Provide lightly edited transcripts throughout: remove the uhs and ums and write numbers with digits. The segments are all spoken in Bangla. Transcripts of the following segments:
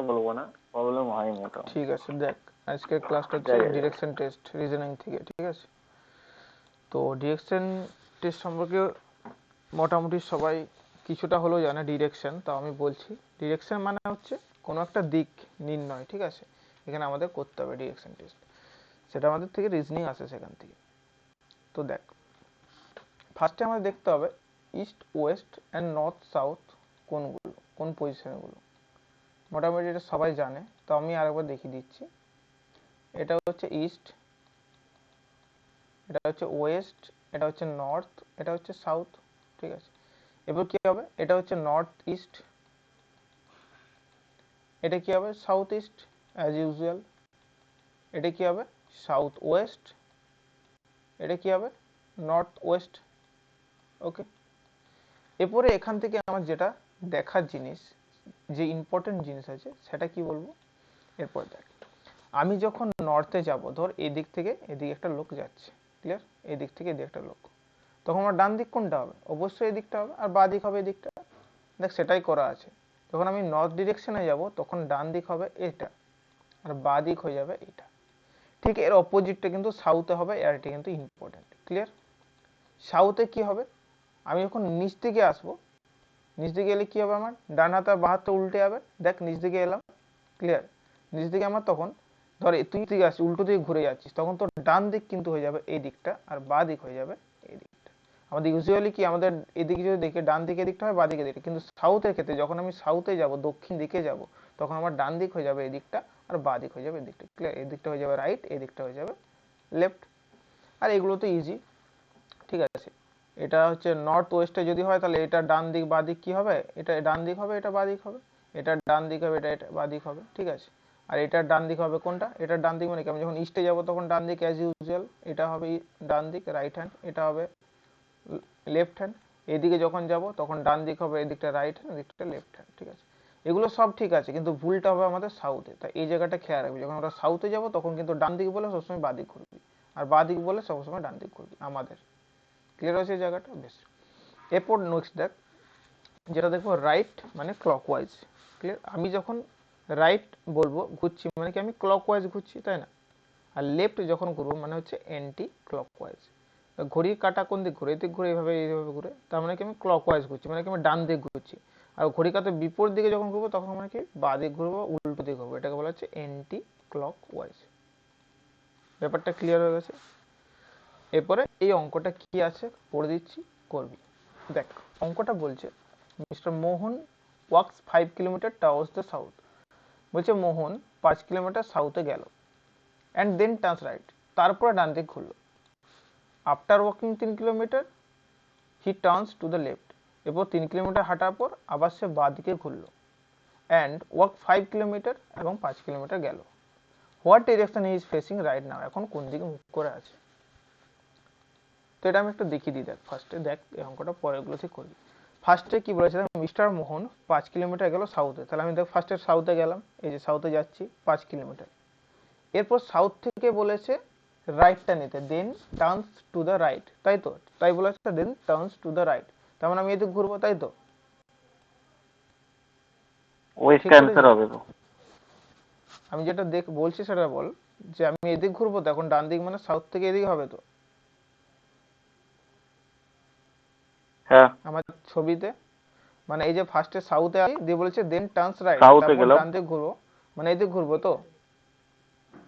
বলবো না, প্রবলেম হয় মোটা। ঠিক আছে, দেখ আজকের ক্লাসটা হচ্ছে ডিরেকশন টেস্ট রিজনিং থেকে, ঠিক আছে? তো ডিরেকশন টেস্ট সম্পর্কে মোটামুটি সবাই কিছুটা হলেও জানে ডিরেকশন। তো আমি বলছি, ডিরেকশন মানে হচ্ছে কোনো একটা দিক নির্ণয়, ঠিক আছে? এখানে আমাদের করতে হবে ডিরেকশন টেস্ট, সেটা আমাদের থেকে রিজনিং আসে সেখান থেকে। তো দেখ, ফার্স্টে আমাদের দেখতে হবে east West and north south কোনগুলো, কোন পজিশনগুলো। মোটামুটি এটা সবাই জানে, তো আমি আরেকবার দেখিয়ে দিচ্ছি। এটা হচ্ছে ইস্ট, এটা হচ্ছে ওয়েস্ট, এটা হচ্ছে নর্থ, এটা হচ্ছে সাউথ, ঠিক আছে? এবার কি হবে, এটা হচ্ছে নর্থ ইস্ট, এটা কি হবে সাউথ ইস্ট অ্যাজ ইউজুয়াল, এটা কি হবে সাউথ ওয়েস্ট, এটা কি হবে নর্থ ওয়েস্ট। ওকে, এরপরে এখান থেকে আমার যেটা দেখার জিনিস, যে ইম্পর্টেন্ট জিনিস আছে সেটা কি বলবো। এরপর দেখ, আমি যখন নর্থে যাব, ধর এদিক থেকে এদিকে একটা লোক যাচ্ছে, ক্লিয়ার? এদিক থেকে এদিকে একটা লোক, তখন আমার ডান দিক কোনটা হবে? অবশ্যই এদিকটা হবে, আর বাঁ দিক হবে এদিকটা। দেখ সেটাই করা আছে। যখন আমি নর্থ ডিরেকশনে যাব তখন ডান দিক হবে এটা, আর বাঁ দিক হয়ে যাবে এটা। ঠিক এর অপোজিটটা কিন্তু সাউথে হবে, আর এটা কিন্তু ইম্পর্টেন্ট, ক্লিয়ার? সাউথে কি হবে, আমি যখন নিচ দিকে আসবো, নিচ দিকে এলে কি হবে, আমার ডান হাত আর বাঁ হাতটা উল্টে যাবে। দেখ নিচ দিকে এলাম, ক্লিয়ার? নিচ দিকে আমার তখন ধর তুই দিকে আসছিস, উল্টো দিকে ঘুরে যাচ্ছিস, তখন তোর ডান দিক কিন্তু হয়ে যাবে এই দিকটা, আর বাঁ দিক হয়ে যাবে এই দিকটা। আমাদের ইউজুয়ালি কি, আমাদের এদিকে যদি দেখে ডান দিকে দিকটা হয়, বাঁ দিকে দিকটা, কিন্তু সাউথের ক্ষেত্রে যখন আমি সাউথে যাব, দক্ষিণ দিকে যাব, তখন আমার ডান দিক হয়ে যাবে এই দিকটা, আর বাঁ দিক হয়ে যাবে এই দিকটা, ক্লিয়ার? এই দিকটা হয়ে যাবে রাইট, এই দিকটা হয়ে যাবে লেফট। আর এগুলো তো ইজি, ঠিক আছে? এটা হচ্ছে নর্থ ওয়েস্টে যদি হয়, তাহলে এটা ডান দিক বাঁ দিক কি হবে, এটা ডান দিক হবে, এটা বাঁ দিক হবে, এটা ডান দিক হবে, এটা এটা বাঁ দিক হবে, ঠিক আছে? আর এটার ডান দিক হবে কোনটা, এটার ডান দিক মানে কি, আমি যখন ইস্টে যাব তখন ডান দিক অ্যাজ ইউজুয়াল, এটা হবে ডান দিক রাইট হ্যান্ড, এটা হবে লেফট হ্যান্ড। এদিকে যখন যাব তখন ডান দিক হবে, এদিকটা রাইট হ্যান্ড, এদিকটা লেফট হ্যান্ড, ঠিক আছে? এগুলো সব ঠিক আছে, কিন্তু ভুলটা হবে আমাদের সাউথে। তাই এই জায়গাটা খেয়াল রাখবি, যখন আমরা সাউথে যাব তখন কিন্তু ডান দিক বলে সবসময় বাঁ দিক ঘুরবি, আর বাঁ দিক বলে সবসময় ডান দিক ঘুরবি আমাদের। ক্লিয়ার হয়েছে এই জায়গাটা? বেশ। এরপর নেক্সট দেখ, যেটা দেখবো রাইট মানে ক্লকওয়াইজ, ক্লিয়ার? আমি যখন রাইট বলবো ঘুরছি মানে কি, আমি ক্লকওয়াইজ ঘুরছি, তাই না? আর লেফট যখন ঘুরবো মানে হচ্ছে অ্যান্টি ক্লকওয়াইজ। ঘড়ির কাঁটা কোন দিক ঘুরে, এদিক ঘুরে, এইভাবে এইভাবে ঘুরে, তার মানে কি আমি ক্লকওয়াইজ ঘুরছি, মানে কি আমি ডান দিক ঘুরছি। আর ঘড়ির কাঁটার বিপরীত দিকে যখন ঘুরবো তখন মানে কি বাঁ দিক ঘুরবো, উল্টো দিক ঘুরবো, এটাকে বলা হচ্ছে অ্যান্টি ক্লকওয়াইজ। ব্যাপারটা ক্লিয়ার হয়ে গেছে? এরপরে এই অঙ্কটা কি আছে পড়ে দিচ্ছি, করবি। দেখ অঙ্কটা বলছে, mister Mohan wax 5 kilometre towards the south. বলছে মোহন 5 কিলোমিটার সাউথে গেল, অ্যান্ড দেন টার্নস রাইট, তারপরে ডান দিক ঘুরলো। After walking 3 kilometre he turns to the left, এরপর 3 কিলোমিটার হাঁটার পর আবার সে বাঁ দিকে ঘুরলো, অ্যান্ড ওয়াক 5 কিলোমিটার, এবং 5 কিলোমিটার গেল। What direction he is facing right now, এখন কোন দিকে মুখ করে আছে। তো এটা আমি একটু দেখিয়ে দিই। দেখ ফার্স্টে দেখ এই অঙ্কটা পরেরগুলো ঠিক করবি। ফার্স্টে কি বলেছে, মিস্টার মোহন 5 কিলোমিটার গেল সাউথে, তাহলে আমি দেখ ফার্স্টে সাউথে গেলাম, এই যে সাউথে যাচ্ছি 5 কিলোমিটার। এরপর সাউথ থেকে বলেছে রাইটটা নিতে, দেন টার্নস টু দ্য রাইট, তাই তো? তাই বলেছে দেন টার্নস টু দ্য রাইট, তার মানে আমি এদিকে ঘুরবো, তাই তো? ওয়েস্ট অ্যানসার হবে তো। আমি যেটা দেখ বলছি সেটা বল, যে আমি এদিক ঘুরবো তো, এখন ডান দিক মানে সাউথ থেকে এদিকে হবে তো? হ্যাঁ, আমার ছবিতে মানে এই যে ফার্স্টে সাউথে আসি, দিয়ে বলেছে দেন টার্নস রাইট, সাউথে তারপর গেলাম। ডান দিক ঘুরবো, মানে এদিক ঘুরবো তো?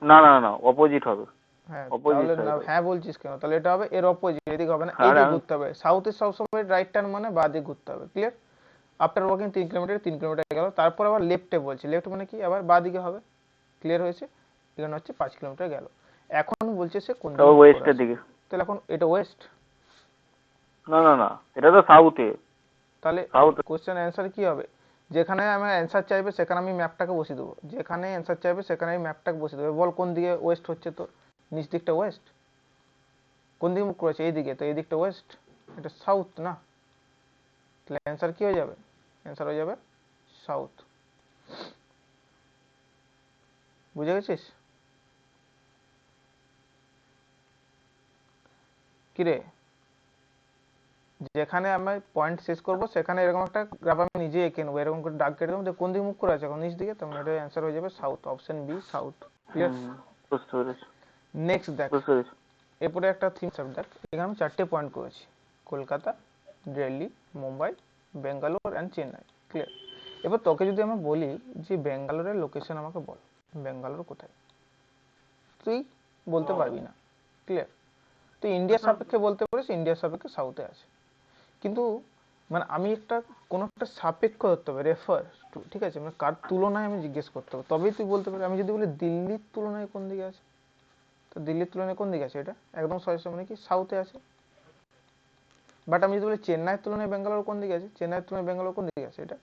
না না না, অপোজিট হবে। হ্যাঁ, অপোজিট তাহলে না, সাইড হবে। হ্যাঁ বলছিস কেন? তাহলে এটা হবে এর অপোজিট, এদিকে হবে না, এই আরে দিকে আমি ঘুরতে হবে। সাউথে সবসময় রাইট টার্ন মানে বাঁ দিকে ঘুরতে হবে, clear? After walking 3 kilometre, 3 kilometre গেল, তারপর আবার লেফটে বলছি, লেফট মানে কি আবার বাঁ দিকে হবে, ক্লিয়ার হয়েছে? এখানে হচ্ছে 5 কিলোমিটার গেল, এখন বলছে সে কোন দিকে মুখ করে ওয়েস্টের আছে। দিকে। তাহলে এখন এটা ওয়েস্ট, না না না, এটা তো সাউথে। তাহলে সাউথ। কোশ্চেন অ্যান্সার কি হবে? যেখানে আমার অ্যান্সার চাইবে সেখানে আমি ম্যাপটাকে বসিয়ে দেবো, যেখানে অ্যান্সার চাইবে সেখানে আমি ম্যাপটাকে বসিয়ে দেবো। বল কোন দিকে ওয়েস্ট হচ্ছে তোর? নিচ দিকটা ওয়েস্ট। কোন দিকে মুখ করেছে? এই দিকে, তো এই দিকটা ওয়েস্ট, এটা সাউথ না? তাহলে অ্যান্সার কি হয়ে যাবে? অ্যান্সার হয়ে যাবে সাউথ। বুঝে গেছিস? কিরে যেখানে আমি পয়েন্ট শেষ করব সেখানে এরকম একটা গ্রাফ আমি নিজে এঁকে নেবো, এরকম করে দাগ কেটে দেবো যে কোন দিকে মুখ করে আছে এখন নিচ দিকে, তখন এটা অ্যান্সার হয়ে যাবে south, option B south. Clear? বুঝতে পেরেছি, নেক্সট দেখ, বুঝতে পেরেছি। এরপরে একটা থিম সাবজেক্ট, এখানে আমি 4টে পয়েন্ট করেছি, কলকাতা, দিল্লি, মুম্বাই, বেঙ্গালোর অ্যান্ড চেন্নাই। ক্লিয়ার? এবার তোকে যদি আমি বলি যে বেঙ্গালোরের লোকেশন আমাকে বল, বেঙ্গালোর কোথায়, তুই বলতে পারবি না। ক্লিয়ার? তুই ইন্ডিয়ার সাপেক্ষে বলতে পারিস ইন্ডিয়ার সাপেক্ষে সাউথে আছে, কিন্তু মানে আমি একটা কোনো একটা সাপেক্ষ ধরতে হবে, রেফার টু, ঠিক আছে, মানে কার তুলনায় আমি জিজ্ঞেস করতে হবে, তবেই তুই বলতে পারবি। আমি যদি বলি দিল্লির তুলনায় কোন দিকে আছে, তো দিল্লির তুলনায় কোন দিকে আছে, এটা একদম সহজ, মানে কি সাউথে আছে। বাট আমি যদি বলি চেন্নাইয়ের তুলনায় ব্যাঙ্গালোর কোন দিকে আছে, চেন্নাইয়ের তুলনায় ব্যাঙ্গালোর কোন দিকে আছে, এটা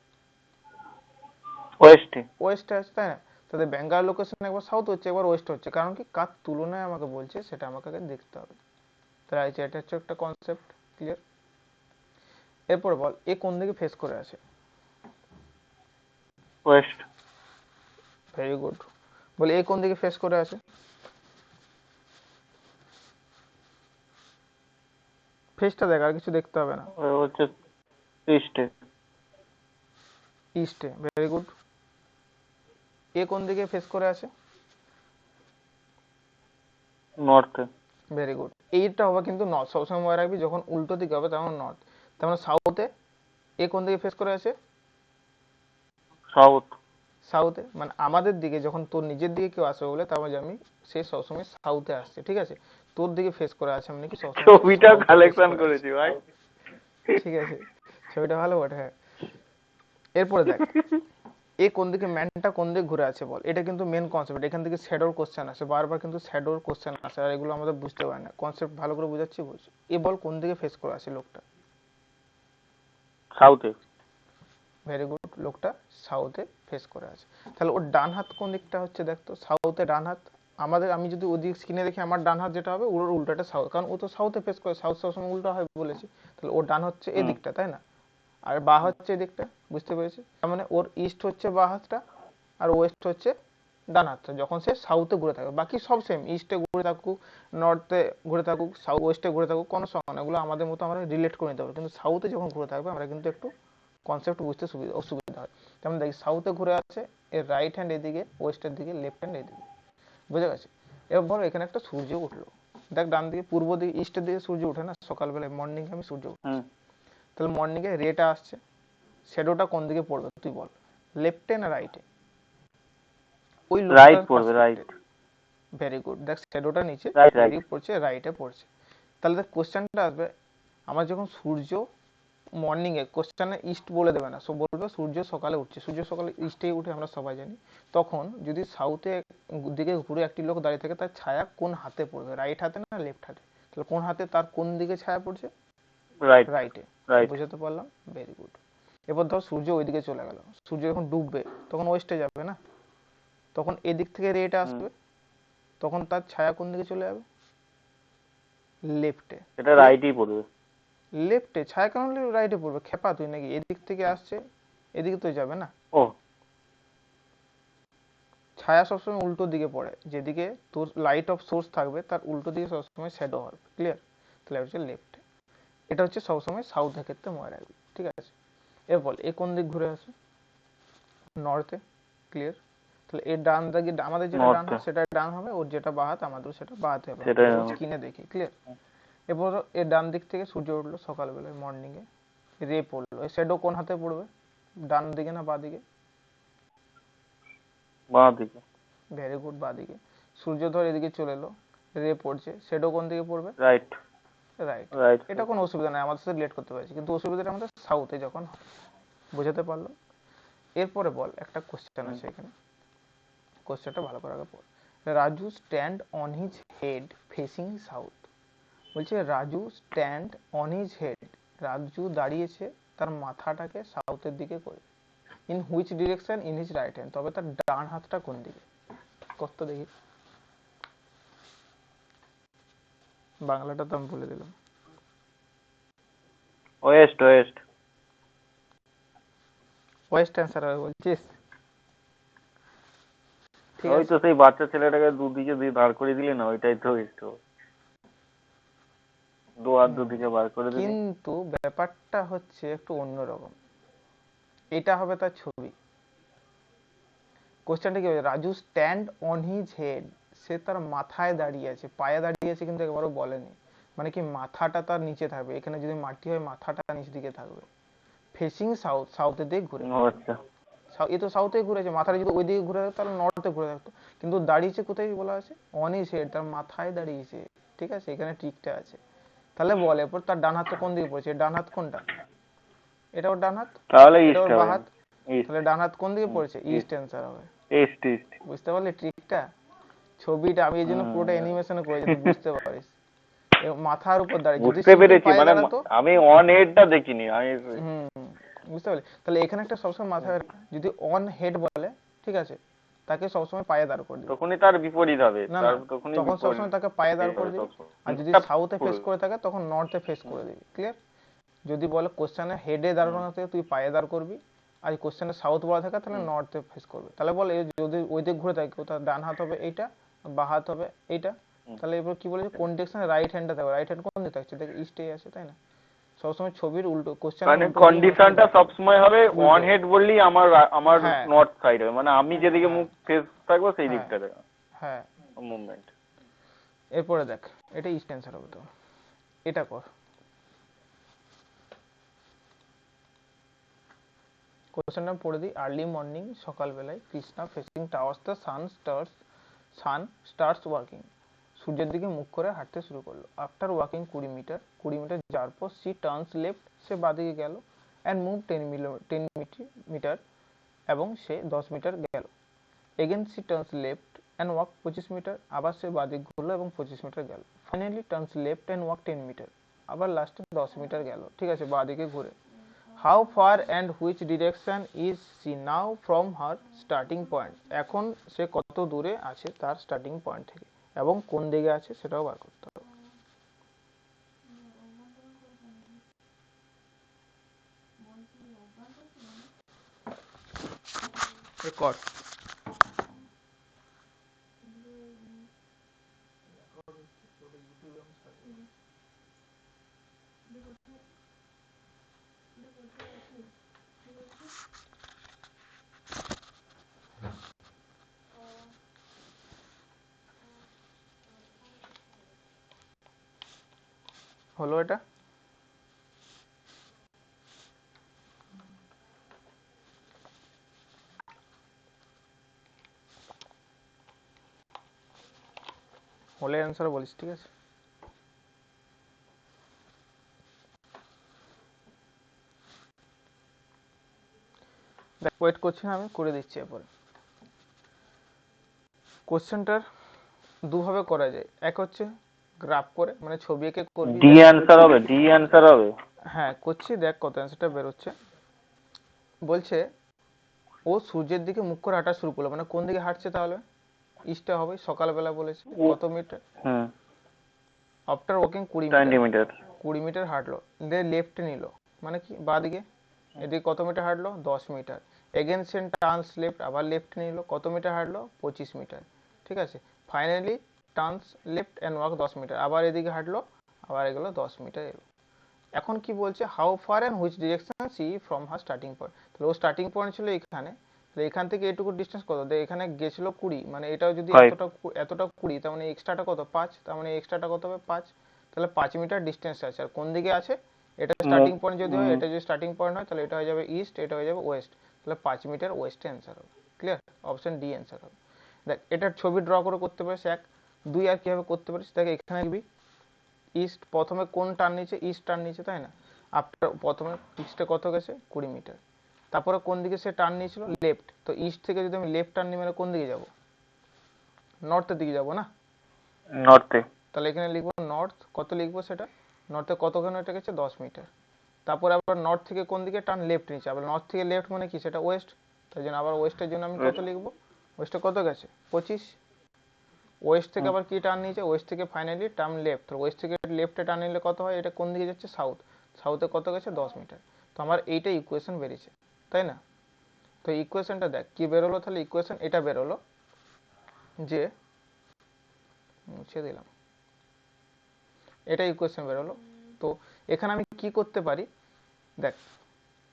ওয়েস্টে। ওয়েস্টে আছে, তাই না? তাদের ব্যাঙ্গালোর লোকেশন একবার সাউথ হচ্ছে একবার ওয়েস্ট হচ্ছে, কারণ কি কার তুলনায় আমাকে বলছে সেটা আমাকে আগে দেখতে হবে। তাহলে এটা হচ্ছে একটা কনসেপ্ট। ক্লিয়ার? এরপর বল এ কোন দিকে ফেস করে আছে। ওয়েস্ট। Very good. বলে এ কোন দিকে ফেস করে আছে, ফেসটা দেখ, আর কিছু দেখতে হবে না। হচ্ছে ইস্টে। ইস্টে। Very good. এ কোন দিকে ফেস করে আছে, নর্থে। Very good. এইটা হবে কিন্তু নর্থ, সবসময় মনে রাখবি যখন উল্টো দিকে হবে তখন নর্থ, তার মানে সাউথে এ কোন দিকে ফেস করে আছে, সাউথ। সাউথে, মানে আমাদের দিকে যখন তোর নিজের দিকে কেউ আসবে বলে তার মানে আমি সে সবসময় সাউথে আসছে, ঠিক আছে, তোর দিকে ফেস করে আছে মানে কি সবসময় ছবিটা সাউথে ফেস কালেকশন করে আছে। করেছি ভাই। ঠিক আছে, ছবিটা ভালো বটে, হ্যাঁ। এরপরে দেখ এ কোন দিকে, ম্যানটা কোন দিকে ঘুরে আছে বল, এটা কিন্তু মেন কনসেপ্ট, এখান থেকে শ্যাডোর কোশ্চেন আসে বারবার, কিন্তু শ্যাডোর কোশ্চেন আসে আর এগুলো আমাদের বুঝতে পারে না, কনসেপ্ট ভালো করে বুঝাচ্ছি বুঝ। এ বল কোন দিকে ফেস করে আছে লোকটা, সাউথে। ভেরি গুড, লোকটা সাউথে ফেস করে আছে। তাহলে ওর ডান হাত কোন দিকটা হচ্ছে দেখ তো, সাউথে ডান হাত। আমাদের আমি যদি ওদিক স্ক্রিনে দেখি আমার ডান হাত যেটা হবে ওর উল্টাটা সাউথ, কারণ ও তো সাউথে ফেস করে, সাউথ সবসময় উল্টা হয় বলেছি। তাহলে ওর ডান হচ্ছে এই দিকটা, তাই না, আর বা হচ্ছে এই দিকটা, বুঝতে পেরেছি? তার মানে ওর ইস্ট হচ্ছে বা হাতটা আর ওয়েস্ট হচ্ছে ডান হাতটা, যখন সে সাউথে ঘুরে থাকবে। বাকি সব সেম, ইস্টে ঘুরে থাকুক, নর্থে ঘুরে থাকুক, সাউথ ওয়েস্টে ঘুরে থাকুক, কোনো সমস্যা না, এগুলো আমাদের মতো আমরা রিলেট করে নিতে পারবো, কিন্তু সাউথে যখন ঘুরে থাকবে আমরা কিন্তু একটু কনসেপ্ট বুঝতে অসুবিধা হয়। যেমন দেখি সাউথে ঘুরে আছে, এর রাইট হ্যান্ড এদিকে, ওয়েস্টের দিকে, লেফট হ্যান্ড এদিকে, বুঝে গেছে? এবার ধরো এখানে একটা সূর্য উঠলো, দেখ ডান দিকে পূর্ব দিকে ইস্টের দিকে সূর্য উঠে না সকালবেলায়, মর্নিং আমি সূর্য উঠছে, তাহলে মর্নিং এ রেটা আসছে, শ্যাডোটা কোন দিকে পড়বে তুই বল, লেফটে না রাইটে, ওই রাইট লোকটার পড়বে, পার্সপেক্টিভ। রাইট। ভেরি গুড, দেখ শ্যাডোটা নিচে রাইট, রাইট। এদিকে পড়ছে, রাইটে পড়ছে। তাহলে দেখ কোশ্চেনটা আসবে, আমার যখন সূর্য মর্নিং এ, কোশ্চেনে ইস্ট বলে দেবে না, সব বলবে সূর্য সকালে উঠছে, সূর্য সকালে ইস্টেই উঠে আমরা সবাই জানি। তখন যদি সাউথে দিকে ঘুরে একটি লোক দাঁড়িয়ে থাকে, তার ছায়া কোন হাতে পড়বে, রাইট হাতে না লেফট হাতে, তাহলে কোন হাতে, তার কোন দিকে ছায়া পড়ছে, রাইট, রাইটে। রাইট। বুঝাতে পারলাম? Very good. এবার ধর সূর্য ওইদিকে চলে গেল, সূর্য যখন ডুববে তখন ওয়েস্টে যাবে না, তখন এদিক থেকে রেটা আসবে, তখন তার ছায়া কোন দিকে চলে যাবে, লেফটে। এটা রাইটই পড়বে। লেফটে ছায়া কেন রাইটে পড়বে, খেপা তুই নাকি, এদিক থেকে আসছে এদিকে তো যাবে না, ও, ছায়া সবসময় উল্টো দিকে পড়ে, যেদিকে তোর লাইট অফ সোর্স থাকবে তার উল্টো দিকে সবসময় শ্যাডো হবে। ক্লিয়ার? তাহলে হচ্ছে লেফটে। এটা হচ্ছে সবসময় সাউথের ক্ষেত্রে মনে রাখবি, ঠিক আছে? এর বল এ কোন দিক ঘুরে আসে, নর্থে। ক্লিয়ার? তাহলে এর ডান দিকে, আমাদের যেটা ডান নর্থে। হাত সেটা ডান হবে, ওর যেটা বাঁ হাত আমাদের সেটা বাঁ হাতে হবে, সেটাই হবে। স্ক্রিনে দেখি। ক্লিয়ার? এরপর এর ডান দিক থেকে সূর্য উঠলো সকালবেলায় মর্নিং এ, রে পড়লো, শ্যাডো কোন হাতে পড়বে, ডান দিকে না বাঁ দিকে, বাঁ দিকে। ভেরি গুড, বাঁ দিকে। সূর্য ধর এদিকে চলে এলো, রে পড়ছে, শ্যাডো কোন দিকে পড়বে, রাইট, রাইট। রাইট। এটা কোনো অসুবিধা নাই, আমাদের সাথে রিলেট করতে পারছি, কিন্তু অসুবিধাটা আমাদের সাউথে যখন হয়। বুঝাতে পারলো? এরপরে বল একটা কোশ্চেন আছে এখানে, কোশ্চেনটা ভালো করে আগে পড়। Raju stand on his head facing south. বলছে Raju stand on his head, Raju দাঁড়িয়েছে তার মাথাটাকে সাউথের দিকে করে, in which direction, in his right hand, তবে তার ডান হাতটা কোন দিকে, কত দেখি। বাংলাটা তো আমি বলে দিলাম, ওয়েস্ট, ওয়েস্ট। ওয়েস্ট অ্যান্সার হবে বলছিস, ঠিক ওই আছে। তো সেই বাচ্চা ছেলেটাকে দুদিকে দিয়ে দাঁড় করিয়ে দিলে না, ওইটাই তো ওয়েস্ট। দু হাত দুদিকে বার করে দিবি। কিন্তু ব্যাপারটা হচ্ছে একটু অন্যরকম। এটা হবে তার ছবি। কোশ্চেনটা কি হবে, Raju stand on his head, সে তার মাথায় দাঁড়িয়ে আছে, পায়ে দাঁড়িয়ে আছে কিন্তু একবারও বলেনি, মানে কি মাথাটা তার নিচে থাকবে, এখানে যদি মাটি হয় মাথাটা নিচ দিকে থাকবে, ফেসিং সাউথ, সাউথের দিকে ঘুরে। ও আচ্ছা, এ তো সাউথে ঘুরেছে, মাথাটা যদি ওই দিকে ঘুরে থাকতো তাহলে নর্থে ঘুরে থাকতো, কিন্তু দাঁড়িয়েছে কোথায় বলা আছে, অন হিজ হেড, তার মাথায় দাঁড়িয়েছে। ঠিক আছে, এখানে ট্রিকটা আছে। তাহলে বলে এরপর তার ডান হাতটা কোন দিকে পড়েছে, ডান হাত কোনটা, এটা ওর ডান হাত, তাহলে এটা ইস্ট ওর বাঁ হবে। হাত, ইস্ট। তাহলে ডান হাত কোন দিকে পড়েছে, ইস্ট ইস্ট অ্যান্সার হবে। East east. বুঝতে পারলি ট্রিকটা, ছবিটা আমি এই জন্য পুরোটা অ্যানিমেশনে করেছি তুই বুঝতে পারিস। মাথার উপর দাঁড়িয়ে, যদি বুঝতে সিম্পল পেরেছি, পায়ে মানে দাঁড়াতো, আমি অন হেডটা দেখিনি আমি। হুম, বুঝতে পারলি, তাহলে এখানে একটা সবসময় মাথায় রাখ, যদি অন হেড বলে, ঠিক আছে, তাকে সবসময় পায়ে দাঁড় করে দিবি। তখনই তার বিপরীত হবে, না তার না, তখনই তখন বিপরীত সবসময় তাকে পায়ে দাঁড় করে হবে দিবি। সবসময়। আর যদি সাউথে ফেস করে থাকে তখন নর্থে ফেস করে দিবি। ক্লিয়ার? যদি বলে কোশ্চেনে হেডে দাঁড়ানো থাকে তুই পায়ে দাঁড় করবি, আর কোশ্চেনে সাউথ বলা থাকে তাহলে নর্থে ফেস করবে। তাহলে বলে যদি ওই দিক ঘুরে থাকে তার ডান হাত হবে এইটা, বা হাত হবে এইটা। তাহলে এবার কি বলেছে, কোন ডিরেকশনে রাইট হ্যান্ডটা থাকবে, রাইট হ্যান্ড কোন দিকে থাকছে, দেখ ইস্টেই আছে, তাই না? সবসময় ছবির উল্টো, কোশ্চেনের মানে উল্টো দিকে মাথাটা কন্ডিশনটা দেখতে হবে। সবসময় হবে অন উল্টো, হেড বললেই আমার আমার হ্যাঁ নর্থ সাইড হবে, মানে আমি যেদিকে হ্যাঁ মুখ ফেস থাকবো সেই হ্যাঁ দিকটাতে হ্যাঁ। মুভমেন্ট। এরপরে দেখ, এটা ইস্ট অ্যান্সার হবে তো, এটা কর। কোশ্চেনটা পড়ে দিই, আর্লি মর্নিং, সকালবেলায় Krishna facing towers the sun starts working, সূর্যের দিকে মুখ করে হাঁটতে শুরু করলো। আফটার ওয়াকিং 20 মিটার যাওয়ার পর সি টার্নস লেফট, সে বাদিকে গেল, অ্যান্ড মুভ 10 মিটার, এবং সে 10 মিটার গেল। Again she turns left and walk 25 metre, আবার সে বাদিক ঘুরলো এবং 25 মিটার গেল। Finally turns left and walk 10 metre, আবার লাস্টে 10 মিটার গেল। ঠিক আছে, বাদিকে ঘুরে। How far and which direction is she now from her starting point, এখন সে কত দূরে আছে তার স্টার্টিং পয়েন্ট থেকে, এবং কোন দিকে আছে সেটাও বার করতে হবে। কর। হলো এটা? হলে অ্যান্সার বলিস, ঠিক আছে? দেখ, ওয়েট করছি না, আমি করে দিচ্ছি এরপরে। কোশ্চেনটার দুভাবে করা যায়, এক হচ্ছে গ্রাফ করে, মানে ছবি এঁকে করবি। ডি অ্যান্সার হবে, ডি অ্যান্সার হবে। হ্যাঁ করছি, দেখ কত অ্যান্সারটা বেরোচ্ছে। বলছে ও সূর্যের দিকে মুখ করে হাঁটা শুরু করলো, মানে কোন দিকে হাঁটছে তাহলে, ইস্টে হবে, সকালবেলা বলেছে। কত metre? Hmm, after walking 20 metre, 20 metre. 20 metre হাঁটলো, দিয়ে লেফট নিল, মানে কি বাঁ দিকে। এদিকে কত মিটার হাঁটলো, 10 metre. Again then turns left, আবার লেফট নিল, কত মিটার হাঁটলো, 25 মিটার। ঠিক আছে, finally turns left and walk 10 metre, আবার এদিকে হাঁটলো, আবার এগুলো 10 মিটার এলো। এখন কি বলছে, how far and which direction she from her starting point, তাহলে ও স্টার্টিং পয়েন্ট ছিল এখানে, তাহলে এখান থেকে এটুকু ডিস্টেন্স কত, এখানে গেছিল 20, মানে এটাও যদি 5। এতটা 20, তার মানে এক্সট্রাটা কত 5, তার মানে এক্সট্রাটা কত হবে 5। তাহলে 5 মিটার ডিস্টেন্স আছে, আর কোন দিকে আছে, এটা স্টার্টিং পয়েন্ট যদি হয়, এটা যদি স্টার্টিং পয়েন্ট হয় তাহলে এটা হয়ে যাবে ইস্ট, এটা হয়ে যাবে ওয়েস্ট, তাহলে 5 মিটার ওয়েস্টে অ্যান্সার হবে। ক্লিয়ার? অপশন ডি অ্যান্সার হবে। দেখ, এটার ছবি ড্র করে করতে পারিস, 1 2, আর কিভাবে করতে পারিস দেখ, এখানে দেখবি ইস্ট প্রথমে কোন টার্ন নিচে, ইস্ট টার্ন নিচে, তাই না? আফটার প্রথমে ইস্টে কত গেছে, 20 মিটার। তারপরে কোন দিকে সে টার্ন নিয়েছিল, লেফট, তো ইস্ট থেকে যদি আমি লেফট টার্ন নিই মানে কোন দিকে যাব, নর্থের দিকে যাব না? নর্থে। তাহলে এখানে লিখবো নর্থ, কত লিখবো সেটা, নর্থে কতখানি এটা গেছে, 10 মিটার। তারপরে আবার নর্থ থেকে কোন দিকে টার্ন, লেফট নিচে, আবার নর্থ থেকে লেফট মানে কি, সেটা ওয়েস্ট, তাই জন্য আবার ওয়েস্টের জন্য আমি কত লিখবো, ওয়েস্টে কত গেছে, 25। ওয়েস্ট থেকে আবার কি টার্ন নিয়েছে, ওয়েস্ট থেকে ফাইনালি টার্ন লেফট, ওয়েস্ট থেকে লেফটে টার্ন নিলে কত হয়, এটা কোন দিকে যাচ্ছে, সাউথ, সাউথে কত গেছে, 10 মিটার। তো আমার এইটা ইকুয়েশন বেরিয়েছে, তাই না? তো ইকুয়েশনটা দেখ কি বেরোলো, তাহলে ইকুয়েশন এটা বেরোলো যে, মুছে দিলাম, এটা ইকুয়েশন বেরোলো তো এখানে আমি কি করতে পারি দেখ,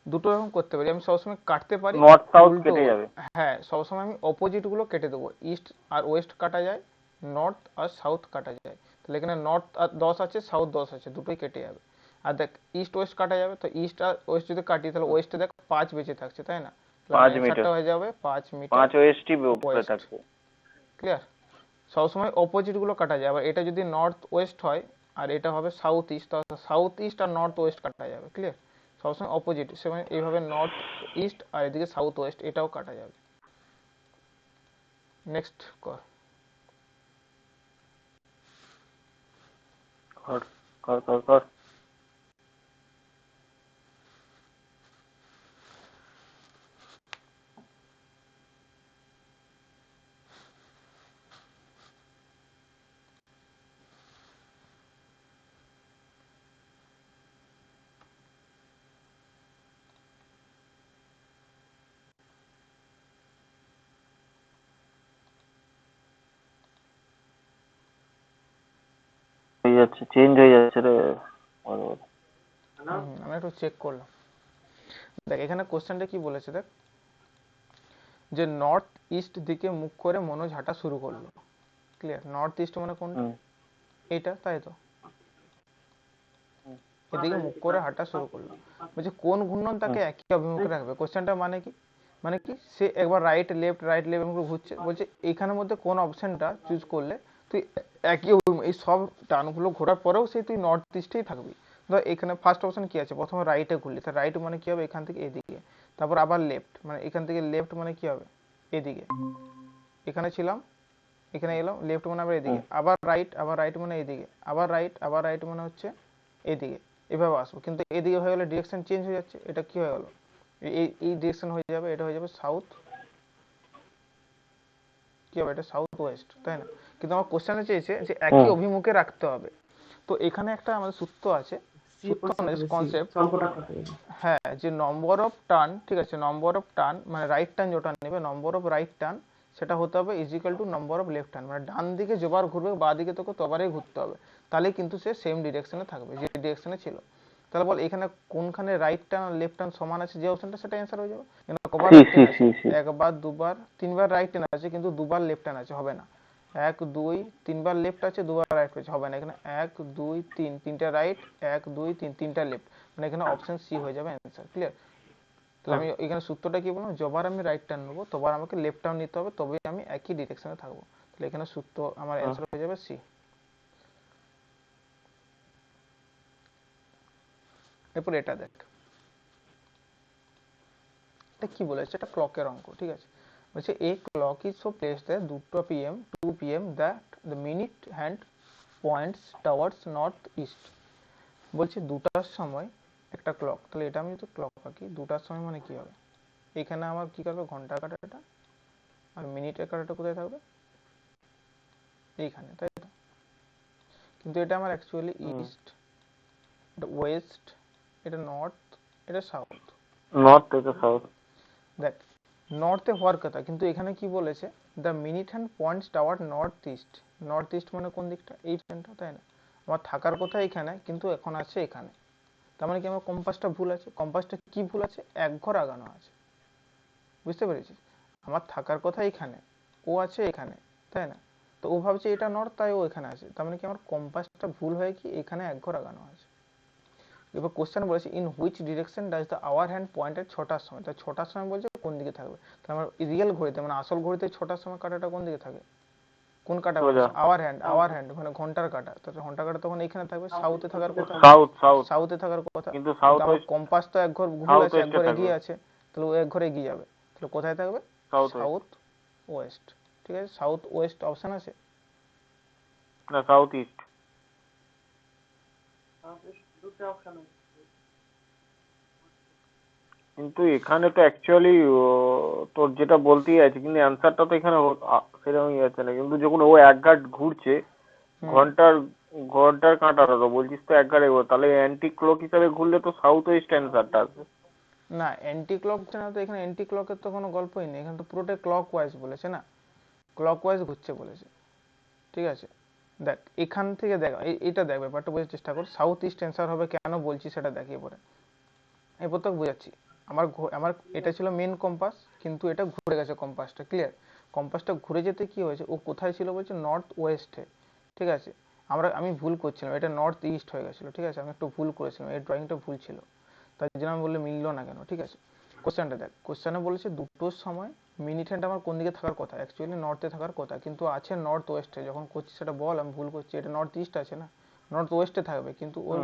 দুটো রকম করতে পারি। আমি সবসময় কাটতে পারি, নর্থ সাউথ উল্টো কেটে যাবে। হ্যাঁ, সবসময় আমি অপোজিট গুলো কেটে দেবো। ইস্ট আর ওয়েস্ট কাটা যায়, নর্থ আর সাউথ কাটা যায়। তাহলে এখানে নর্থ আর 10 আছে, সাউথ 10 আছে, দুটোই কেটে যাবে। আর দেখ ইস্ট ওয়েস্ট কাটা যাবে, তো ইস্ট আর ওয়েস্ট যদি কাটি তাহলে ওয়েস্টে দেখ 5 বেঁচে থাকছে, তাই না? তাহলে আমার 5 মিটার, অ্যান্সারটা হয়ে যাবে 5 মিটার 5 ওয়েস্টই উপরে ওয়েস্ট। থাকছে। ক্লিয়ার? সবসময় অপোজিট গুলো কাটা যায়। আবার এটা যদি নর্থ ওয়েস্ট হয় আর এটা হবে সাউথ ইস্ট, তাহলে সাউথ ইস্ট আর নর্থ ওয়েস্ট কাটা যাবে। ক্লিয়ার? সবসময় অপোজিট, সেখানে এইভাবে নর্থ ইস্ট আর এদিকে সাউথ ওয়েস্ট এটাও কাটা যাবে। নেক্সট কর। কর কর কর কর। হয়ে যাচ্ছে, চেঞ্জ হয়ে যাচ্ছে রে। আমি একটু চেক করলাম। দেখ এখানে কোশ্চেনটা কি বলেছে দেখ, যে নর্থ ইস্ট দিকে মুখ করে মনোজ হাঁটা শুরু করলো। ক্লিয়ার? নর্থ ইস্ট মানে কোনটা? এটা, তাই তো? এদিকে মুখ করে হাঁটা শুরু করলো। বলছে কোন ঘূর্ণন তাকে একই অভিমুখে রাখবে। কোশ্চেনটা মানে কি, মানে কি সে একবার রাইট লেফট ঘুরছে। বলছে এইখানের মধ্যে কোন অপশনটা চুজ করলে তুই একই এই সব টার্নগুলো ঘোরার পরেও সেই তুই নর্থ ইস্টেই থাকবি। ধর এখানে ফার্স্ট অপশন কি আছে, প্রথমে রাইটে ঘুরলি, তার রাইট মানে কি হবে এখান থেকে এদিকে, তারপর আবার লেফট মানে এখান থেকে লেফট মানে কি হবে এদিকে, এখানে ছিলাম, এখানে এলাম, লেফট মানে আবার এদিকে, আবার রাইট মানে এদিকে, আবার রাইট মানে হচ্ছে এদিকে। এভাবে আসবো, কিন্তু এদিকে হয়ে গেলে ডিরেকশন চেঞ্জ হয়ে যাচ্ছে। এটা কি হয়ে গেল, এই এই ডিরেকশন হয়ে যাবে, এটা হয়ে যাবে সাউথ, কি হবে এটা সাউথ ওয়েস্ট, তাই না? কিন্তু আমার কোশ্চেনে চেয়েছে যে একই অভিমুখে রাখতে হবে। তো এখানে একটা আমাদের সূত্র আছে, সূত্র কনসেপ্ট, হ্যাঁ, যে নম্বর অফ টার্ন, ঠিক আছে, নম্বর অফ টার্ন মানে রাইট টার্ন যেটা নেবে, নম্বর অফ রাইট টার্ন সেটা হতে হবে equal to number of left turn. মানে ডান দিকে যবার ঘুরবে বা দিকে তোকে তবারই ঘুরতে হবে, তাহলে কিন্তু সে সেম ডিরেকশনে থাকবে যে ডিরেকশনে ছিল। তাহলে বল এখানে কোনখানে রাইট টার্ন আর লেফট টার্ন সমান আছে, যে অপশনটা, সেটা অ্যান্সার হয়ে যাবে। কবার রাইট টার্ন আছে, একবার দুবার তিনবার রাইট টার্ন আছে, কিন্তু দুবার লেফট টার্ন আছে, হবে না। এক দুই তিনবার লেফট আছে, দুবার রাইট আছে, হবে না। এখানে এক দুই তিন, তিনটা রাইট, এক দুই তিন, তিনটা লেফট, মানে এখানে অপশন সি হয়ে যাবে অ্যান্সার। ক্লিয়ার? তাহলে আমি এখানে সূত্রটা কি বললাম, যবার আমি রাইট টার্ন নেবো তবার আমাকে লেফট টার্ন নিতে হবে, তবেই আমি একই ডিরেকশনে থাকবো। তাহলে এখানে সূত্র আমার অ্যান্সার হয়ে যাবে সি। এরপর এটা দেখ, এটা কি বলেছে, এটা ক্লকের অঙ্ক, ঠিক আছে? বলছে এ clock is so placed that 2 PM that the minute hand points towards north east. বলছে 2টার সময় একটা ক্লক, তাহলে এটা আমি তো ক্লক আঁকি, 2টার সময় মানে কি হবে, এখানে আমার কি করবে, ঘন্টার কাঁটাটা, আর মিনিটের কাঁটাটা কোথায় থাকবে, এইখানে, তাই তো? কিন্তু এটা আমার অ্যাকচুয়ালি ইস্ট, এটা ওয়েস্ট, এটা নর্থ, এটা সাউথ। নর্থ থেকে সাউথ। দেখ নর্থে হওয়ার কথা, কিন্তু এখানে কি বলেছে, the minute hand points toward north east. North east মানে কোন দিকটা, এই ট্রেনটা, তাই না? আমার থাকার কথা এখানে, কিন্তু এখন আছে এখানে। তার মানে কি আমার কম্পাসটা ভুল আছে। কম্পাসটা কি ভুল আছে, এক ঘর আগানো আছে। বুঝতে পেরেছিস? আমার থাকার কথা এখানে, ও আছে এখানে, তাই না? তো ও ভাবছে এটা নর্থ, তাই ও এখানে আছে। তার মানে কি আমার কম্পাসটা ভুল হয়ে কি এখানে এক ঘর আগানো আছে। এবার কোশ্চেন বলেছে in which direction does the hour hand pointed, 6টার সময়। তাই 6টার সময় বলছে কোন দিকে থাকবে। তার আমার রিয়েল ঘড়িতে মানে আসল ঘড়িতে 6টার সময় কাঁটাটা কোন দিকে থাকে, কোন কাঁটা বলেছে, আওয়ার হ্যান্ড মানে ঘন্টার কাঁটা। তাহলে ঘন্টার কাঁটা তখন এখানে থাকবে, সাউথে থাকার কথা, সাউথ সাউথ। সাউথে থাকার কথা। কিন্তু কিন্তু সাউথ আমার ওয়েস্ট, কম্পাস তো এক ঘর ভুল সাউথ আছে, এক ওয়েস্টে ঘর থাকবে। এগিয়ে আছে, তাহলে ও এক ঘর এগিয়ে যাবে। তাহলে কোথায় থাকবে, সাউথ ওয়েস্ট। South West. ঠিক আছে, সাউথ ওয়েস্ট অপশন আছে। না, সাউথ ইস্ট। কিন্তু এখানে তো অ্যাকচুয়ালি তোর যেটা বলতেই আছে, কিন্তু অ্যান্সারটা তো এখানে সেরকমই আছে না। কিন্তু যখন ও এক ঘাট ঘুরছে, ঘন্টার ঘন্টার কাঁটাটা তো বলছিস তো এক ঘাটে, তাহলে অ্যান্টি ক্লক হিসাবে ঘুরলে তো সাউথ ওয়েস্ট অ্যান্সারটা আসবে। না, অ্যান্টি ক্লক না, তো এখানে অ্যান্টি ক্লকের তো কোনো গল্পই নেই। এখানে তো পুরোটাই ক্লক ওয়াইজ বলেছে না, ক্লক ওয়াইজ ঘুরছে বলেছে। ঠিক আছে, দেখ এখান থেকে দেখ এটা দেখ, ব্যাপারটা বোঝার চেষ্টা কর। সাউথ ইস্ট অ্যান্সার হবে কেন বলছি সেটা দেখ এরপরে, এরপর তো বোঝাচ্ছি। আমার এটা ছিল মেন কম্পাস, কিন্তু এটা ঘুরে গেছে কম্পাসটা, ক্লিয়ার? কম্পাসটা ঘুরে যেতে কি হয়েছে, ও কোথায় ছিল বলছে নর্থ ওয়েস্টে, ঠিক আছে? আমি ভুল করছিলাম, এটা নর্থ ইস্ট হয়ে গেছিলো, ঠিক আছে? আমি একটু ভুল করেছিলাম, এই ড্রয়িংটা ভুল ছিল, তাই জন্য আমি বললে মিললো না কেন, ঠিক আছে? কোশ্চেনটা দেখ, কোশ্চেনে বলেছে দুটোর সময় মিনিট হ্যান্ড আমার কোন দিকে থাকার কথা, অ্যাকচুয়ালি নর্থে থাকার কথা, কিন্তু আছে নর্থ ওয়েস্টে। যখন করছি সেটা বল, আমি ভুল করছি, এটা নর্থ ইস্ট আছে না, নর্থ ওয়েস্টে থাকবে, কিন্তু ওর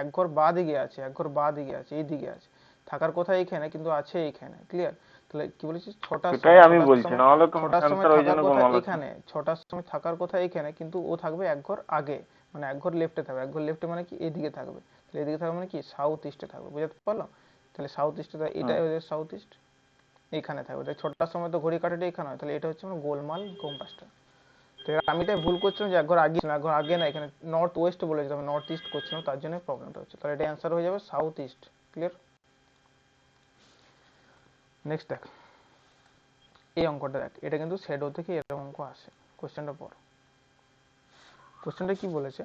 এক ঘর বা দিকে আছে, এক ঘর বা দিকে আছে, এই দিকে আছে, থাকার কথা এইখানে, কিন্তু আছে এইখানে, ক্লিয়ার? তাহলে কি বলেছিস, ছটার সেটাই সময়, আমি বলছি, না হলে তোমার ছটার সময় অ্যান্সার ওই থাকার জন্য কথা গোলমাল হচ্ছে। এখানে, ছটার সময় থাকার কথা এখানে, কিন্তু ও থাকবে এক ঘর আগে, মানে এক ঘর লেফটে থাকবে। এক ঘর লেফটে মানে কি, এদিকে থাকবে, তাহলে এদিকে থাকবে মানে কি সাউথ ইস্টে থাকবে, বুঝতে পারলো? তাহলে সাউথ ইস্টে, এটাই হচ্ছে সাউথ ইস্ট, এইখানে থাকবে। তাই ছটার সময় তো ঘড়ি কাটাটা এখানে হয়, তাহলে এটা হচ্ছে আমার গোলমাল কম্পাসটা। তো আমি এটাই ভুল করছিলাম যে এক ঘর আগে, এক ঘর আগে না, এখানে নর্থ ওয়েস্ট বলেছিলাম, আমি নর্থ ইস্ট করছিলাম, তার জন্য প্রবলেমটা হচ্ছে। তাহলে এটা অ্যান্সার হয়ে যাবে সাউথ ইস্ট, ক্লিয়ার? নেক্সট দেখ, এই অঙ্কটা দেখ, এটা কিন্তু শ্যাডো থেকে এরকম অঙ্ক আসে। কোশ্চেনটা পড়, কোশ্চেনটা কি বলেছে,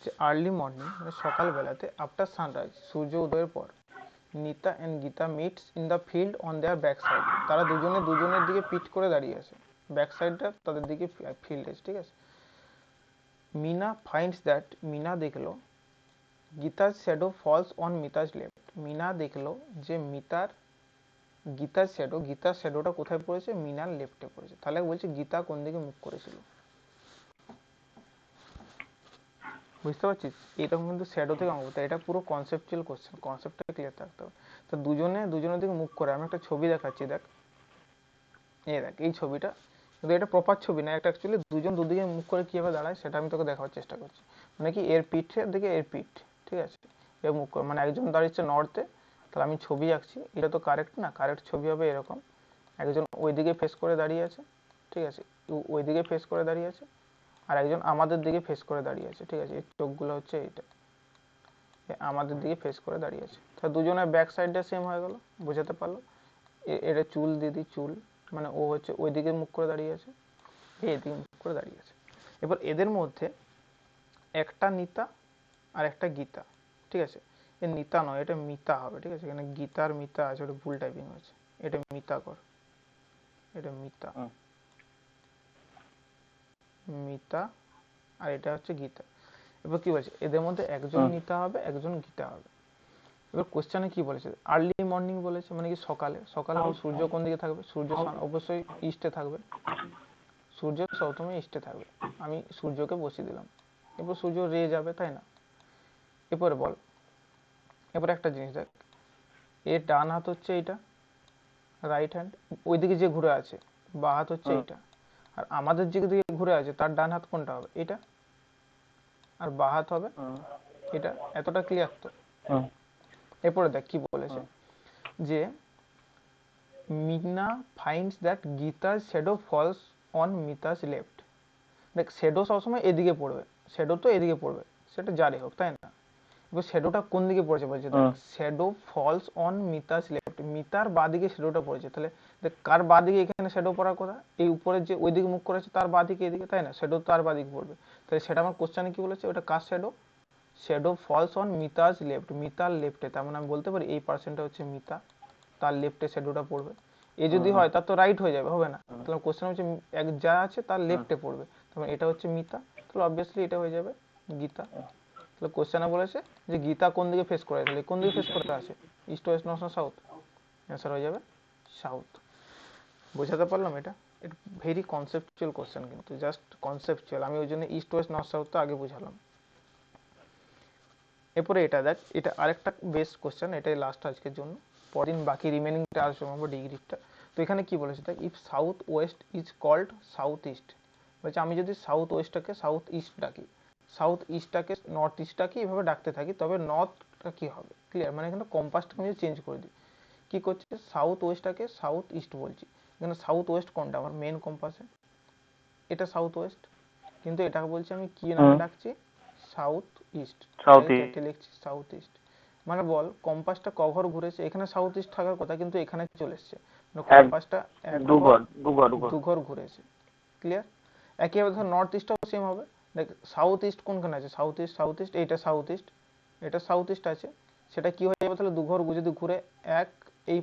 যে আর্লি মর্নিং মানে সকালবেলাতে আফটার সানরাইজ, সূর্য উদয়ের পর, Nita and Gita meets in the field on their back side. তারা দুজনে দুজনের দিকে পিট করে দাঁড়িয়ে আছে, ব্যাক সাইডটা তাদের দিকে ফিল্ড আছে, ঠিক আছে? মিনা ফাইন্ডস দ্যাট, মিনা দেখলো, গীতার shadow falls on Mita's left. Mina দেখলো যে গীতার শ্যাডোটা কোথায় পড়েছে, মিনার লেফটে পড়েছে। তাহলে বলছে গীতা কোন দিকে মুখ করেছিল, বুঝতে পারছিস? এরকম কিন্তু শ্যাডো থেকে অঙ্ক, তাই এটা পুরো কনসেপচুয়াল কোশ্চেন, কনসেপ্টটা ক্লিয়ার থাকতে হবে। তো দুজনের দিকে মুখ করে, আমি একটা ছবি দেখাচ্ছি, দেখ এই দেখ এই ছবিটা, কিন্তু এটা প্রপার ছবি না, একটা অ্যাকচুয়ালি দুজন দুদিকে মুখ করে কিভাবে দাঁড়ায় সেটা আমি তোকে দেখাবার চেষ্টা করছি। মানে কি, এর পিঠের দিকে এর পিঠ, ঠিক আছে? এর মুখ করে, মানে একজন দাঁড়িয়েছে নর্থে, তাহলে আমি ছবি আঁকছি, এটা তো কারেক্ট না, কারেক্ট ছবি হবে এরকম, একজন ওইদিকে ফেস করে দাঁড়িয়ে আছে, ঠিক আছে? ওইদিকে ফেস করে দাঁড়িয়ে আছে, আর একজন আমাদের দিকে ফেস করে দাঁড়িয়ে আছে, ঠিক আছে? এর চোখগুলো হচ্ছে এইটা, আমাদের দিকে ফেস করে দাঁড়িয়ে আছে। তাহলে দুজনের ব্যাক সাইডটা সেম হয়ে গেল, বোঝাতে পারলো? এটা চুল দিদি, চুল, মানে ও হচ্ছে ওই দিকে মুখ করে দাঁড়িয়ে আছে, এদিকে মুখ করে দাঁড়িয়ে আছে। এবার এদের মধ্যে একটা নিতা আর একটা গীতা, ঠিক আছে? এ নিতা নয়, এটা মিতা হবে, ঠিক আছে? এখানে গীতার মিতা আছে, ওটা ভুল টাইপিং হয়েছে, এটা মিতা কর, এটা মিতা, মিতা, আর এটা হচ্ছে গীতা। এবার কি বলছে, এদের মধ্যে একজন নিতা হবে, একজন গীতা হবে। এবার কোশ্চেনে কি বলেছে, আর্লি মর্নিং বলেছে, মানে কি সকালে, সকালে সূর্য কোন দিকে থাকবে, সূর্য অবশ্যই ইস্টে থাকবে, সূর্য প্রথমে ইস্টে থাকবে, আমি সূর্যকে বসিয়ে দিলাম। এরপর সূর্য রে যাবে, তাই না? এরপরে বল, এবার একটা জিনিস দেখ, এর ডান হাত হচ্ছে এইটা, রাইট হ্যান্ড, ওইদিকে যে ঘুরে আছে, বা হাত হচ্ছে এইটা, আর আমাদের যে দিকে ঘুরে আছে তার ডান হাত কোনটা হবে, এটা, আর বা হাত হবে এটা। এতটা ক্লিয়ার তো? এরপরে দেখ কি বলেছে, যে মিনা ফাইন্ডস দ্যাট গীতার shadow falls on Mita's left. দেখ শ্যাডো সবসময় এদিকে পড়বে, শ্যাডো তো এদিকে পড়বে, সেটা যারে হোক, তাই না? এবার শ্যাডোটা কোন দিকে পড়েছে বলছে, দেখ shadow falls on Mita's left, মিতার বা দিকে শ্যাডোটা পড়েছে। তাহলে দেখ কার বা দিকে এখানে শ্যাডো পড়ার কথা, এই উপরে যে ওই দিকে মুখ করেছে তার বা দিকে এদিকে, তাই না? শ্যাডো তার বা দিকে পড়বে, তাহলে সেটা আমার কোশ্চেনে কি বলেছে, ওটা কার shadow, shadow falls on Mita's left, মিতার লেফটে। তার মানে আমি বলতে পারি এই পার্সনটা হচ্ছে মিতা, তার লেফটে শ্যাডোটা পড়বে। এ যদি হয় তার তো রাইট হয়ে যাবে, হবে না? তাহলে কোশ্চেন হচ্ছে এক যা আছে তার লেফটে পড়বে, তাহলে এটা হচ্ছে মিতা, তাহলে অবভিয়াসলি এটা হয়ে যাবে গীতা। তাহলে কোশ্চেনে বলেছে যে গীতা কোন দিকে ফেস করে, তাহলে কোন দিকে ফেস করে আছে, ইস্ট ওয়েস্ট নর্থ না সাউথ? অ্যান্সার হয়ে যাবে সাউথ। বোঝাতে পারলাম? এটা এটা ভেরি কনসেপচুয়াল কোশ্চেন, কিন্তু জাস্ট কনসেপচুয়াল, আমি ওই জন্য ইস্ট ওয়েস্ট নর্থ সাউথ তো আগে বুঝালাম। এরপরে এটা দেখ, এটা আরেকটা বেস্ট কোশ্চেন, এটাই লাস্ট আজকের জন্য, পরদিন বাকি রিমেনিংটা আলোচনা করবো ডিগ্রিটা। তো এখানে কি বলেছে দেখ, if south west is called south east, বলছে আমি যদি সাউথ ওয়েস্টটাকে সাউথ ইস্ট ডাকি, সাউথ ইস্টটাকে নর্থ ইস্ট ডাকি, এভাবে ডাকতে থাকি, তবে নর্থটা কি হবে, ক্লিয়ার? মানে এখানে কম্পাসটাকে আমি চেঞ্জ করে দিই, কি করছে, সাউথ ওয়েস্টটাকে সাউথ ইস্ট বলছি, এখানে সাউথ ওয়েস্ট কোনটা আমার মেন কম্পাসে, এটা সাউথ ওয়েস্ট, কিন্তু এটাকে বলছি আমি কি নামে ডাকছি, সাউথ ইস্ট, এটাকে লিখছি সাউথ ইস্ট। মানে বল কম্পাসটা কঘর ঘুরেছে, এখানে সাউথ ইস্ট থাকার কথা, কিন্তু এখানে চলে এসছে, মানে কম্পাসটা এক ঘর দু ঘর ঘুরেছে, ক্লিয়ার? একইভাবে ধর নর্থ ইস্টটাও সেম হবে, দেখ সাউথ ইস্ট কোনখানে আছে, সাউথ ইস্ট এইটা সাউথ ইস্ট, এটা সাউথ ইস্ট আছে, সেটা কি হয়ে যাবে তাহলে দুঘর যদি ঘুরে এক এই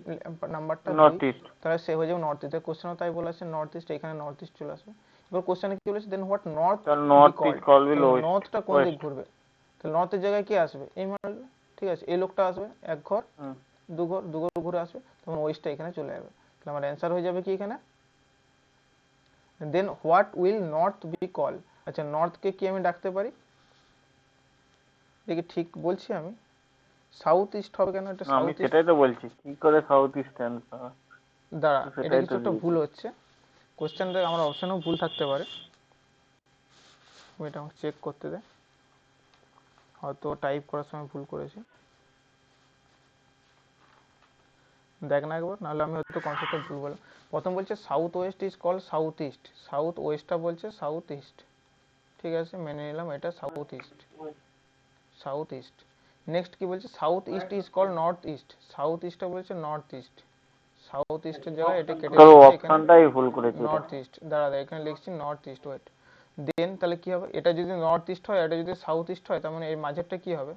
নাম্বারটা 2, নর্থ ইস্ট। তাহলে সে হয়ে যাবে নর্থ ইস্ট। কোশ্চেনও তাই বলেছে নর্থ ইস্ট, এখানে নর্থ ইস্ট চলে আসবে। এবার কোশ্চেনে কি বলেছে, দেন হোয়াট নর্থ তাহলে be north called, is called will তাহলে ওয়েস্ট। নর্থটা কোন দিক ঘুরবে, তাহলে নর্থের জায়গায় কি আসবে এই মানে, ঠিক আছে এই লোকটা আসবে এক ঘর দু ঘর ঘুরে আসবে, তখন ওয়েস্টটা এখানে চলে যাবে। তাহলে আমার অ্যান্সার হয়ে যাবে কি এখানে, then what will north be call. আচ্ছা নর্থকে কি আমি ডাকতে পারি, দেখি ঠিক বলছি আমি, সাউথ ইস্ট হবে কেন, এটা আমি সাউথ ইস্ট, সেটাই তো বলছি, কি করে সাউথ ইস্ট অ্যান্সার। দাঁড়া এটা সেটাই কিছু তো একটা দিয়েছি। ভুল হচ্ছে, কোশ্চেনটা আমার অপশনেও ভুল থাকতে পারে, এটা আমাকে চেক করতে দে, হয়তো টাইপ করার সময় ভুল করেছি, দেখ না একবার, নাহলে আমি হয়তো কনসেপ্টটা ভুল বললাম। প্রথম বলছে south west is call south east, south ওয়েস্টটা বলছে সাউথ ইস্ট, ঠিক আছে মেনে নিলাম এটা south east, south east. Next কি বলছে, south east is call north east, south ইস্টটা বলছে নর্থ ইস্ট, সাউথ ইস্টের জায়গায় এটা কেটে তোর দিচ্ছি, এখানে অপশনটাই ভুল করেছি এটা। নর্থ ইস্ট, দাঁড়া এখানে লিখছি নর্থ ইস্ট, ওয়েট, দেন তাহলে কি হবে, এটা যদি নর্থ ইস্ট হয় এটা যদি সাউথ ইস্ট হয়, তার মানে এই মাঝেরটা কি হবে,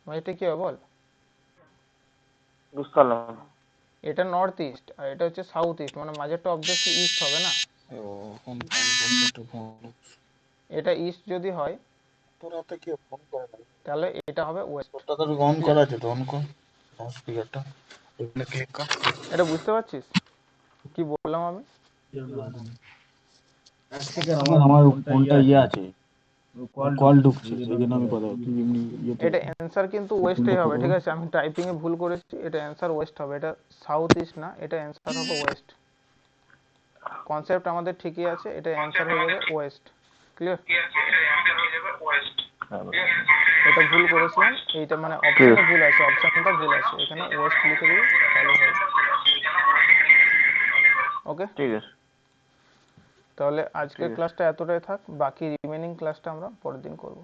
মাঝেরটা কি হবে বল, বুঝতে পারলাম না। এটা নর্থ ইস্ট আর এটা হচ্ছে সাউথ ইস্ট, মানে মাঝেরটা অবভিয়াসলি ইস্ট হবে না, এটা ইস্ট যদি হয় তাহলে এটা হবে ওয়েস্ট। এটা বুঝতে পারছিস কি বললাম আমি, আমার ফোনটা ইয়ে আছে, কল ঢুকছে সেই জন্য আমি কথা তুই এমনি ইয়েতে এটা অ্যান্সার কিন্তু ওয়েস্টেই হবে, ঠিক আছে আমি টাইপিং এ ভুল করেছি, এটা অ্যান্সার ওয়েস্ট হবে, এটা সাউথ ইস্ট না, এটা অ্যান্সার হবে ওয়েস্ট, কনসেপ্ট আমাদের ঠিকই আছে, এটা অ্যান্সার হয়ে যাবে ওয়েস্ট, ক্লিয়ার, এটা ভুল করেছিলাম, এইটা মানে অপশনে ভুল আছে, অপশনটা ভুল আছে, এখানে ওয়েস্ট লিখে দিবি তাহলে হবে, ওকে। ঠিক আছে। তাহলে আজকের ঠিক আছে। ক্লাসটা এতটাই থাক, বাকি রিমেনিং ক্লাসটা আমরা পরের দিন করব।